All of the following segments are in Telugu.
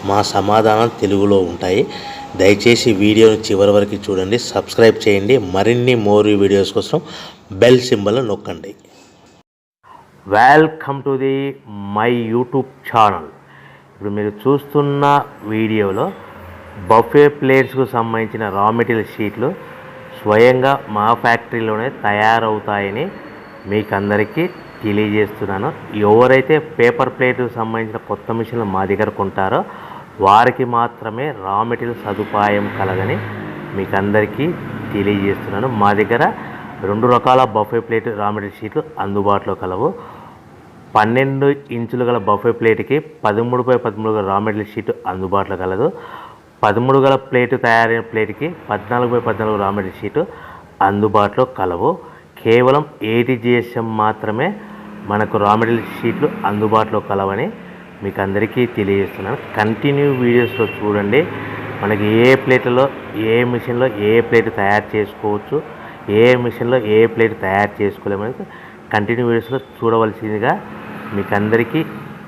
మా సమాధానాలు తెలుగులో ఉంటాయి. దయచేసి వీడియోని చివరి వరకు చూడండి, సబ్స్క్రైబ్ చేయండి. మరిన్ని మోర్ వీడియోస్ కోసం బెల్ సింబల్ నొక్కండి. Welcome to the my YouTube channel. ఇప్పుడు మీరు చూస్తున్న వీడియోలో బఫే ప్లేట్స్కు సంబంధించిన రా మెటీరియల్ షీట్లు స్వయంగా మా ఫ్యాక్టరీలోనే తయారవుతాయని మీకు అందరికీ తెలియజేస్తున్నాను. ఎవరైతే పేపర్ ప్లేట్కు సంబంధించిన కొత్త మిషన్లు మా దగ్గర కొంటారో వారికి మాత్రమే రా మెటీరియల్ సదుపాయం కలదని మీకు అందరికీ తెలియజేస్తున్నాను. మా దగ్గర 2 రకాల బఫే ప్లేట్ రా మెటీరియల్ షీట్లు అందుబాటులో కలవు. 12 ఇంచులు గల బఫే ప్లేట్కి 13x13 గల రా మెటీరియల్ షీట్ అందుబాటులో కలదు. 13 గల ప్లేటు తయారైన ప్లేట్కి 14x14 రా మెటీరియల్ షీటు అందుబాటులో కలవు. కేవలం 80 GSM మాత్రమే మనకు రా మెటీరియల్ షీట్లు అందుబాటులో కలవని మీకు అందరికీ తెలియజేస్తున్నాను. కంటిన్యూ వీడియోస్లో చూడండి. మనకి ఏ ప్లేట్లలో ఏ మిషన్లో ఏ ప్లేట్ తయారు చేసుకోవచ్చు, ఏ మిషన్లో ఏ ప్లేట్ తయారు చేసుకోలేమని కంటిన్యూ వీడియోస్లో చూడవలసిందిగా మీకు అందరికీ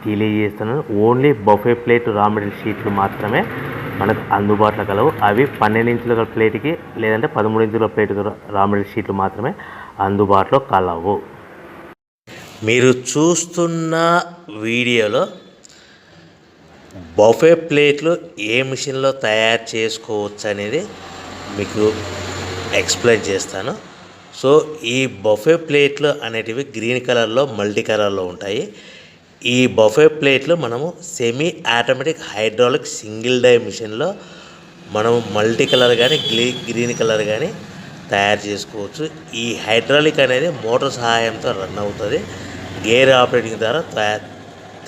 తెలియజేస్తున్నాను. Only buffet plate raw material షీట్లు మాత్రమే మనకు అందుబాటులో కలవు. అవి 12 ఇంచుల గల ప్లేట్కి లేదంటే 13 ఇంచుల ప్లేట్ రా మెటీరియల్ షీట్లు మాత్రమే అందుబాటులో కలవు. మీరు చూస్తున్న వీడియోలో బఫే ప్లేట్లు ఏ మిషన్లో తయారు చేసుకోవచ్చు అనేది మీకు ఎక్స్ప్లెయిన్ చేస్తాను. సో ఈ బఫే ప్లేట్లు అనేటివి గ్రీన్ కలర్లో మల్టీ కలర్లో ఉంటాయి. ఈ బఫే ప్లేట్లు మనము semi automatic hydraulic single die మిషన్లో మనము మల్టీ కలర్ కానీ గ్రీన్ కలర్ కానీ తయారు చేసుకోవచ్చు. ఈ హైడ్రాలిక్ అనేది మోటార్ సహాయంతో రన్ అవుతుంది, గేర్ ఆపరేటింగ్ ద్వారా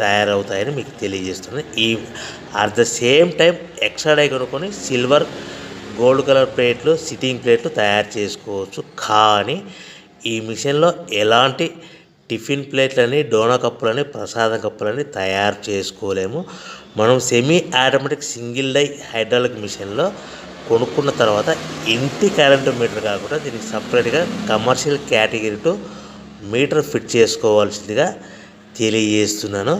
తయారవుతాయని మీకు తెలియజేస్తున్నాను. ఈ at the same time extra die కొనుక్కొని సిల్వర్ గోల్డ్ కలర్ ప్లేట్లు సిట్టింగ్ ప్లేట్లు తయారు చేసుకోవచ్చు. కానీ ఈ మిషన్లో ఎలాంటి టిఫిన్ ప్లేట్లని, డోనా కప్పులని, ప్రసాదం కప్పులని తయారు చేసుకోలేము. మనం semi automatic single die hydraulic మిషన్లో కొనుక్కున్న తర్వాత ఇంటి కరెంటు మీటర్ కాకుండా దీనికి సపరేట్గా commercial category two meter fit చేసుకోవాల్సిందిగా తెలియజేస్తున్నాను.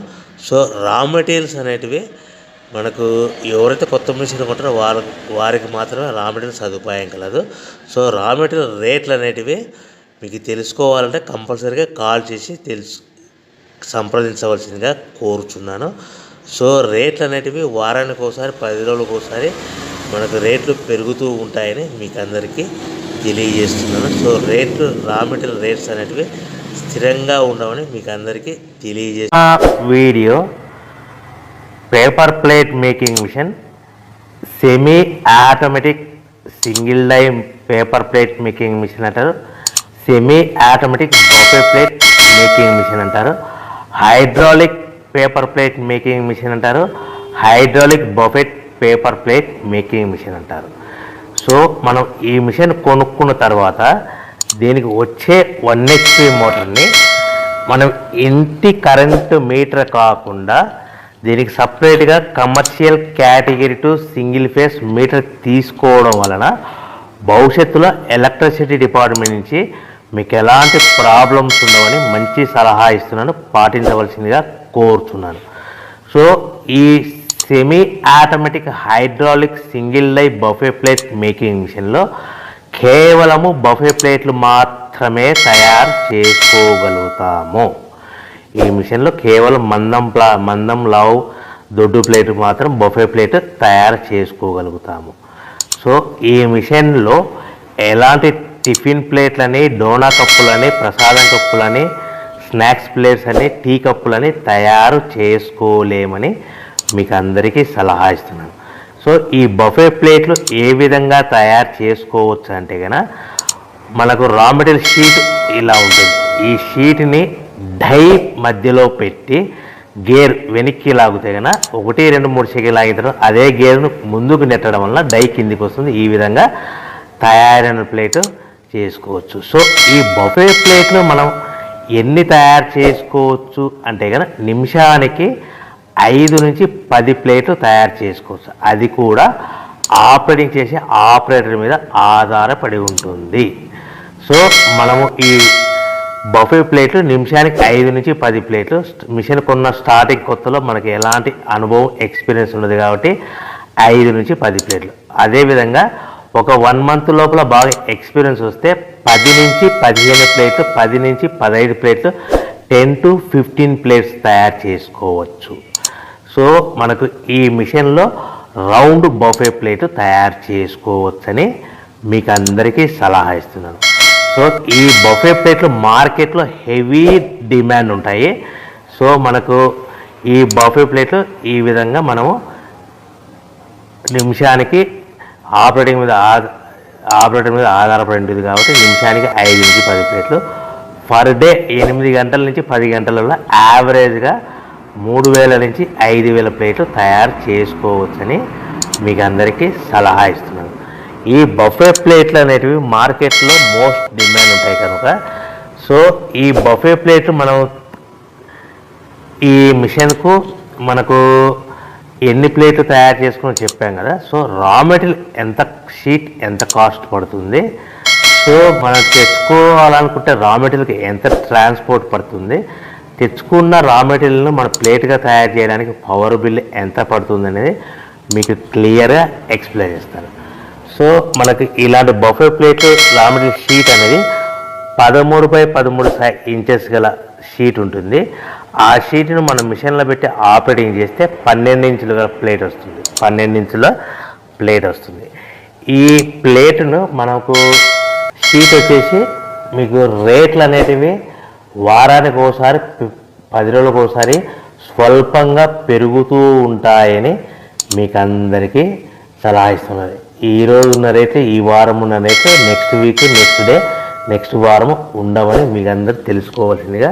సో రా మెటీరియల్స్ అనేటివి మనకు ఎవరైతే కొత్త మిషన్ కొంటారో వారికి మాత్రమే రా మెటీరియల్ సదుపాయం కలదు. సో రా మెటీరియల్ రేట్లు అనేటివి మీకు తెలుసుకోవాలంటే కంపల్సరీగా కాల్ చేసి సంప్రదించవలసిందిగా కోరుచున్నాను. సో రేట్లు అనేటివి వారానికి ఒకసారి 10 రోజులకు ఒకసారి మనకు రేట్లు పెరుగుతూ ఉంటాయని మీకు అందరికీ తెలియజేస్తున్నాను. సో రేట్లు రా మెటీరియల్ రేట్స్ అనేటివి స్థిరంగా ఉండవని మీకు అందరికీ తెలియజేస్తున్నాను. Video paper plate making machine semi automatic single die paper plate making machine అంటారు, semi automatic buffet plate making machine అంటారు, hydraulic paper plate making machine అంటారు, hydraulic buffet paper plate making machine అంటారు. సో మనం ఈ మిషన్ కొనుక్కున్న తర్వాత దీనికి వచ్చే 1 HP మోటార్ని మనం ఇంటి కరెంటు మీటర్ కాకుండా దీనికి సపరేట్గా commercial category to single phase metre తీసుకోవడం వలన భవిష్యత్తులో ఎలక్ట్రిసిటీ డిపార్ట్మెంట్ నుంచి మీకు ఎలాంటి ప్రాబ్లమ్స్ ఉండవని మంచి సలహా ఇస్తున్నాను, పాటించవలసిందిగా కోరుతున్నాను. సో ఈ semi automatic hydraulic single die buffet plate making మిషన్లో కేవలము బఫే ప్లేట్లు మాత్రమే తయారు చేసుకోగలుగుతాము. ఈ మిషన్లో కేవలం మందం లావు దొడ్డు ప్లేట్ మాత్రం బఫే ప్లేట్ తయారు చేసుకోగలుగుతాము. సో ఈ మిషన్లో ఎలాంటి టిఫిన్ ప్లేట్లని, డోనా కప్పులని, ప్రసాదం కప్పులని, స్నాక్స్ ప్లేట్స్ అని, టీ కప్పులని తయారు చేసుకోలేమని మీకు అందరికీ సలహా ఇస్తున్నాను. సో ఈ బఫే ప్లేట్లు ఏ విధంగా తయారు చేసుకోవచ్చు అంటే కనుక మనకు రా మెటీరియల్ షీట్ ఇలా ఉంటుంది. ఈ షీట్ని డై మధ్యలో పెట్టి గేర్ వెనక్కి లాగితే కనుక 1, 2, 3 సెకండ్లు లాగితే అదే గేర్ను ముందుకు నెట్టడం వల్ల డై కిందికి వస్తుంది. ఈ విధంగా తయారైన ప్లేట్ చేసుకోవచ్చు. సో ఈ బఫే ప్లేట్లు మనం ఎన్ని తయారు చేసుకోవచ్చు అంటే కనుక నిమిషానికి 5 నుంచి 10 ప్లేట్లు తయారు చేసుకోవచ్చు. అది కూడా ఆపరేటింగ్ చేసే ఆపరేటర్ మీద ఆధారపడి ఉంటుంది. సో మనము ఈ బఫే ప్లేట్లు నిమిషానికి 5 నుంచి 10 ప్లేట్లు. మిషన్ కొన్న స్టార్టింగ్ కొత్తలో మనకి ఎలాంటి అనుభవం ఎక్స్పీరియన్స్ ఉండదు కాబట్టి 5 నుంచి 10 ప్లేట్లు. అదేవిధంగా ఒక 1 మంత్ లోపల బాగా ఎక్స్పీరియన్స్ వస్తే 10 నుంచి 15 ప్లేట్లు, 10 నుంచి 15 ప్లేట్లు, 10 to 15 ప్లేట్స్ తయారు చేసుకోవచ్చు. సో మనకు ఈ మిషన్లో రౌండ్ బఫే ప్లేట్ తయారు చేసుకోవచ్చని మీకు అందరికీ సలహా ఇస్తున్నాను. సో ఈ బఫే ప్లేట్లు మార్కెట్లో హెవీ డిమాండ్ ఉంటాయి. సో మనకు ఈ బఫే ప్లేట్లు ఈ విధంగా మనము నిమిషానికి ఆపరేటింగ్ మీద ఆధారపడి ఉంటుంది కాబట్టి నిమిషానికి 5 నుంచి 10 ప్లేట్లు పర్ డే 8 గంటల నుంచి 10 గంటలలో యావరేజ్గా 3000 నుంచి 5000 ప్లేట్లు తయారు చేసుకోవచ్చని మీకు అందరికీ సలహా ఇస్తున్నాను. ఈ బఫే ప్లేట్లు అనేటివి మార్కెట్లో మోస్ట్ డిమాండ్ ఉంటాయి కనుక సో ఈ బఫే ప్లేట్లు మనం ఈ మిషన్కు మనకు ఎన్ని ప్లేట్లు తయారు చేసుకుని చెప్పాం కదా. సో రా మెటీరియల్ ఎంత షీట్ ఎంత కాస్ట్ పడుతుంది, సో మనం తెచ్చుకోవాలనుకుంటే రా మెటీరియల్కి ఎంత ట్రాన్స్పోర్ట్ పడుతుంది, తెచ్చుకున్న రా మెటీరియల్ను మన ప్లేట్గా తయారు చేయడానికి పవర్ బిల్ ఎంత పడుతుంది అనేది మీకు క్లియర్గా ఎక్స్ప్లెయిన్ చేస్తాను. సో మనకి ఇలాంటి బఫే ప్లేట్లు రా మెటీరియల్ షీట్ అనేది 13x13 ఇంచెస్ గల షీట్ ఉంటుంది. ఆ షీట్ను మనం మిషన్లో పెట్టి ఆపరేటింగ్ చేస్తే 12 ఇంచుల ప్లేట్ వస్తుంది. 12 ఇంచుల ప్లేట్ వస్తుంది. ఈ ప్లేట్ను మనకు షీట్ వచ్చేసి మీకు రేట్లు అనేటివి వారానికి ఒకసారి 10 రోజులకు ఒకసారి స్వల్పంగా పెరుగుతూ ఉంటాయని మీకు అందరికీ సలహా ఇస్తున్నది. ఈరోజు ఉన్న రేట్లు, ఈ వారం ఉన్న రేట్లు next week, next day, next వారం ఉండవని మీకు అందరూ తెలుసుకోవాల్సిందిగా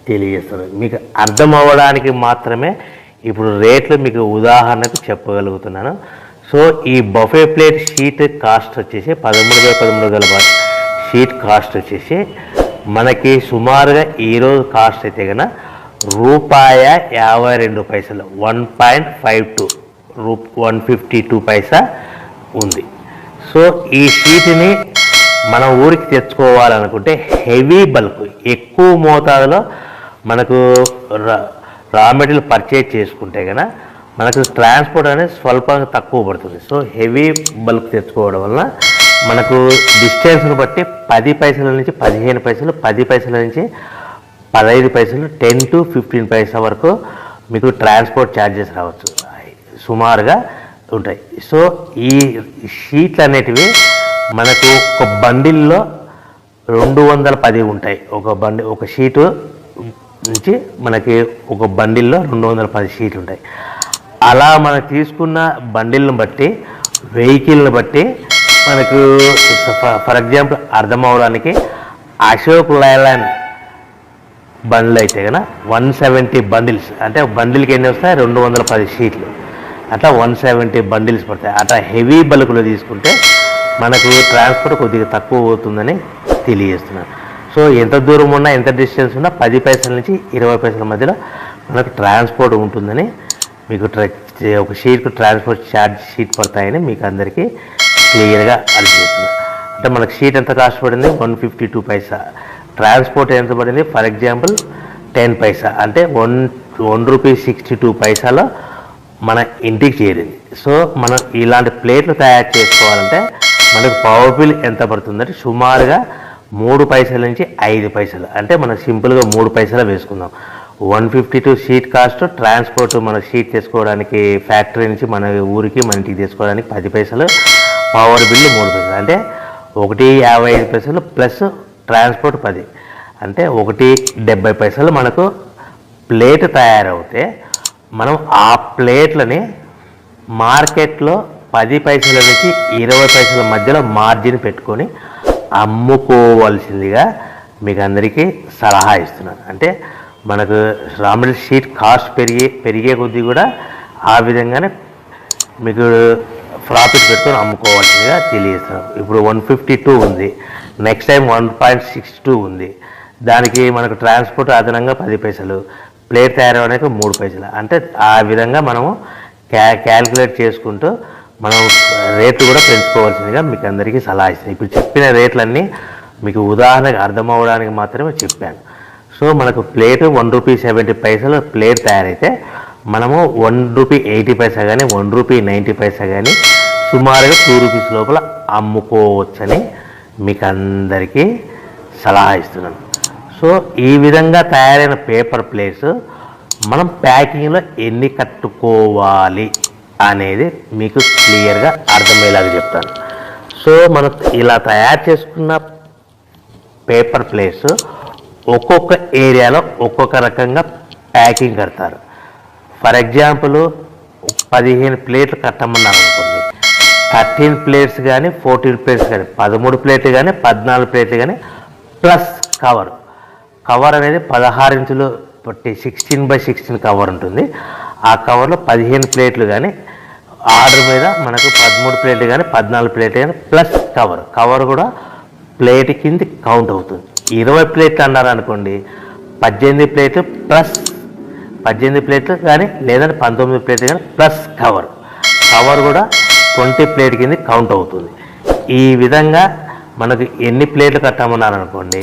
తెలియజేస్తున్నారు. మీకు అర్థం అవ్వడానికి మాత్రమే ఇప్పుడు రేట్లు మీకు ఉదాహరణకు చెప్పగలుగుతున్నాను. సో ఈ బఫే ప్లేట్ షీట్ కాస్ట్ వచ్చేసి 13x13 గల షీట్ కాస్ట్ వచ్చేసి మనకి సుమారుగా ఈరోజు కాస్ట్ అయితే కన్నా ₹52 1.52 152 పైసా ఉంది. సో ఈ షీట్ని మన ఊరికి తెచ్చుకోవాలనుకుంటే హెవీ బల్క్ ఎక్కువ మోతాదులో మనకు రా మెటీరియల్ పర్చేజ్ చేసుకుంటే కన్నా మనకు ట్రాన్స్పోర్ట్ అనేది స్వల్పంగా తక్కువ పడుతుంది. సో హెవీ బల్క్ తెచ్చుకోవడం వల్ల మనకు డిస్టెన్స్ను బట్టి 10 పైసల నుంచి 15 పైసలు, 10 పైసల నుంచి 15 పైసలు, 10 to 15 పైసా వరకు మీకు ట్రాన్స్పోర్ట్ ఛార్జెస్ రావచ్చు, సుమారుగా ఉంటాయి. సో ఈ షీట్లు అనేటివి మనకు ఒక బండిల్లో 210 ఉంటాయి. ఒక షీటు నుంచి మనకి ఒక బండిల్లో 210 షీట్లు ఉంటాయి. అలా మనం తీసుకున్న బండిల్ని బట్టి, వెహికల్ని బట్టి మనకు ఫర్ ఎగ్జాంపుల్ అర్థం అవడానికి అశోక్ లైలాండ్ బండ్లు అయితే కనుక 170 బండిల్స్ అంటే బండిల్కి ఎన్ని వస్తాయి 210 షీట్లు, అట్లా 170 బండిల్స్ పడతాయి. అట్లా హెవీ బల్క్లో తీసుకుంటే మనకు ట్రాన్స్పోర్ట్ కొద్దిగా తక్కువ అవుతుందని తెలియజేస్తున్నాను. సో ఎంత దూరం ఉన్నా, ఎంత డిస్టెన్స్ ఉన్నా 10 పైసల నుంచి 20 పైసల మధ్యలో మనకు ట్రాన్స్పోర్ట్ ఉంటుందని మీకు ఒక షీట్కు ట్రాన్స్పోర్ట్ ఛార్జ్ షీట్ పడతాయని మీకు అందరికీ క్లియర్గా అర్థమవుతుంది. అంటే మనకు షీట్ ఎంత కాస్ట్ పడింది 152 పైసా, ట్రాన్స్పోర్ట్ ఎంత పడింది ఫర్ ఎగ్జాంపుల్ 10 పైసా, అంటే ₹1.62 పైసాలో మన ఇంటికి చేరింది. సో మనం ఇలాంటి ప్లేట్లు తయారు చేసుకోవాలంటే మనకు పవర్ బిల్ ఎంత పడుతుందంటే సుమారుగా 3 పైసల నుంచి 5 పైసలు, అంటే మనం సింపుల్గా 3 పైసలు వేసుకుందాం. 152 షీట్ కాస్ట్, ట్రాన్స్పోర్ట్ మన షీట్ తీసుకోవడానికి ఫ్యాక్టరీ నుంచి మన ఊరికి మన ఇంటికి తీసుకోవడానికి 10 పైసలు, పవర్ బిల్లు 3 పైసలు, అంటే 1.55 పైసలు ప్లస్ ట్రాన్స్పోర్ట్ 10, అంటే 1.70 పైసలు మనకు ప్లేట్ తయారవుతే మనం ఆ ప్లేట్లని మార్కెట్లో 10 పైసల నుంచి 20 పైసల మధ్యలో మార్జిన్ పెట్టుకొని అమ్ముకోవాల్సిందిగా మీకు అందరికీ సలహా ఇస్తున్నాను. అంటే మనకు రా మెటీరియల్ షీట్ కాస్ట్ పెరిగే కొద్దీ కూడా ఆ విధంగానే మీకు ప్రాఫిట్ పెట్టుకొని అమ్ముకోవాల్సిందిగా తెలియజేస్తున్నాం. ఇప్పుడు 152 ఉంది, నెక్స్ట్ టైం 1.62 ఉంది, దానికి మనకు ట్రాన్స్పోర్ట్ అదనంగా 10 పైసలు, ప్లేట్ తయారవడానికి 3 పైసలు, అంటే ఆ విధంగా మనము క్యాల్కులేట్ చేసుకుంటూ మనం రేట్లు కూడా పెంచుకోవాల్సిందిగా మీకు అందరికీ సలహా ఇస్తాను. ఇప్పుడు చెప్పిన రేట్లన్నీ మీకు ఉదాహరణకు అర్థం అవ్వడానికి మాత్రమే చెప్పాను. సో మనకు ప్లేట్ ₹1.70 ప్లేట్ తయారైతే మనము ₹1.80 కానీ ₹1.90 కానీ సుమారుగా ₹2 లోపల అమ్ముకోవచ్చని మీకు అందరికీ సలహా ఇస్తున్నాను. సో ఈ విధంగా తయారైన పేపర్ ప్లేట్స్ మనం ప్యాకింగ్లో ఎన్ని కట్టుకోవాలి అనేది మీకు క్లియర్గా అర్థమయ్యేలాగా చెప్తాను. సో మనం ఇలా తయారు చేసుకున్న పేపర్ ప్లేట్స్ ఒక్కొక్క ఏరియాలో ఒక్కొక్క రకంగా ప్యాకింగ్ కడతారు. ఫర్ ఎగ్జాంపుల్ 15 ప్లేట్లు కట్టమన్నారు అనుకోండి, 13 ప్లేట్స్ కానీ 14 ప్లేట్స్ కానీ 13 ప్లేట్లు కానీ 14 ప్లేట్లు కానీ ప్లస్ కవర్ అనేది 16 ఇంచులు 16x16 కవర్ ఉంటుంది. ఆ కవర్లో 15 ప్లేట్లు కానీ ఆర్డర్ మీద మనకు 13 ప్లేట్లు కానీ 14 ప్లేట్లు కానీ ప్లస్ కవర్ కూడా ప్లేట్ కింద కౌంట్ అవుతుంది. 20 ప్లేట్లు అన్నారు అనుకోండి, 18 ప్లేట్లు ప్లస్ 18 ప్లేట్లు కానీ లేదంటే 19 ప్లేట్లు కానీ ప్లస్ కవర్ కూడా 20 ప్లేట్ కింద కౌంట్ అవుతుంది. ఈ విధంగా మనకు ఎన్ని ప్లేట్లు కట్టమన్నారు అనుకోండి,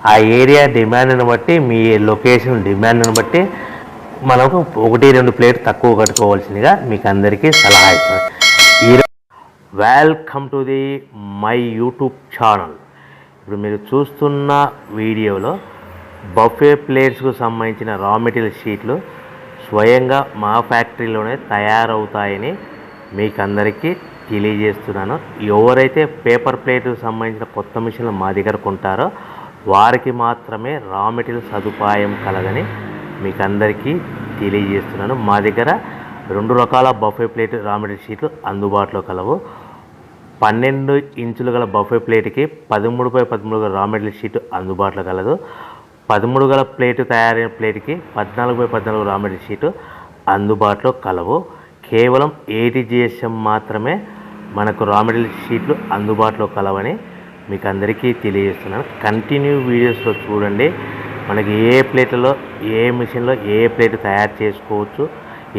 ఆ ఏరియా డిమాండ్ని బట్టి మీ లొకేషన్ డిమాండ్ని బట్టి మనకు 1-2 ప్లేట్ తక్కువ కట్టుకోవాల్సిందిగా మీకు అందరికీ సలహా ఇస్తాను. Welcome to the my YouTube channel. ఇప్పుడు మీరు చూస్తున్న వీడియోలో బఫే ప్లేట్స్కు సంబంధించిన రా మెటీరియల్ షీట్లు స్వయంగా మా ఫ్యాక్టరీలోనే తయారవుతాయని మీకు అందరికీ తెలియజేస్తున్నాను. ఎవరైతే పేపర్ ప్లేట్కు సంబంధించిన కొత్త మిషన్లు మా దగ్గర కొంటారో వారికి మాత్రమే రా మెటీరియల్ సదుపాయం కలదని మీకు అందరికీ తెలియజేస్తున్నాను. మా దగ్గర 2 రకాల బఫే ప్లేట్ రా మెటీరియల్ షీట్లు అందుబాటులో కలవు. 12 ఇంచులు గల బఫే ప్లేట్కి 13x13 రా మెటీరియల్ షీట్ అందుబాటులో కలదు. 13 గల ప్లేట్ తయారైన ప్లేట్కి 14x14 రా మెటీరియల్ షీటు అందుబాటులో కలవు. కేవలం 80 GSM మాత్రమే మనకు రా మెటీరియల్ షీట్లు అందుబాటులో కలవని మీకు అందరికీ తెలియజేస్తున్నాను. కంటిన్యూ వీడియోస్లో చూడండి. మనకి ఏ ప్లేట్లలో ఏ మిషన్లో ఏ ప్లేట్ తయారు చేసుకోవచ్చు,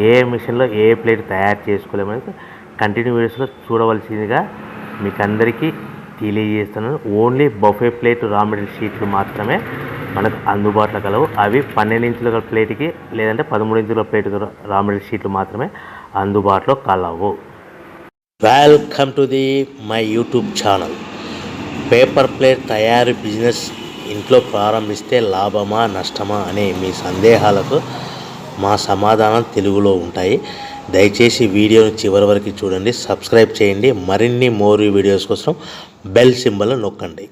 ఏ మిషన్లో ఏ ప్లేట్ తయారు చేసుకోలేమని కంటిన్యూ వీడియోస్లో చూడవలసిందిగా మీకు అందరికీ తెలియజేస్తున్నాను. Only buffet plate raw material షీట్లు మాత్రమే మనకు అందుబాటులో కలవు. అవి 12 ఇంచుల ప్లేట్కి లేదంటే 13 ఇంచుల ప్లేట్ రా మెటీరియల్ షీట్లు మాత్రమే అందుబాటులో కలవు. Welcome to the my YouTube channel. Paper plate తయారీ బిజినెస్ ఇంట్లో ప్రారంభిస్తే లాభమా నష్టమా అనే మీ సందేహాలకు మా సమాధానం తెలుగులో ఉంటాయి. దయచేసి వీడియోని చివరి వరకు చూడండి, సబ్స్క్రైబ్ చేయండి. మరిన్ని మోర్ వీడియోస్ కోసం బెల్ సింబల్ నొక్కండి.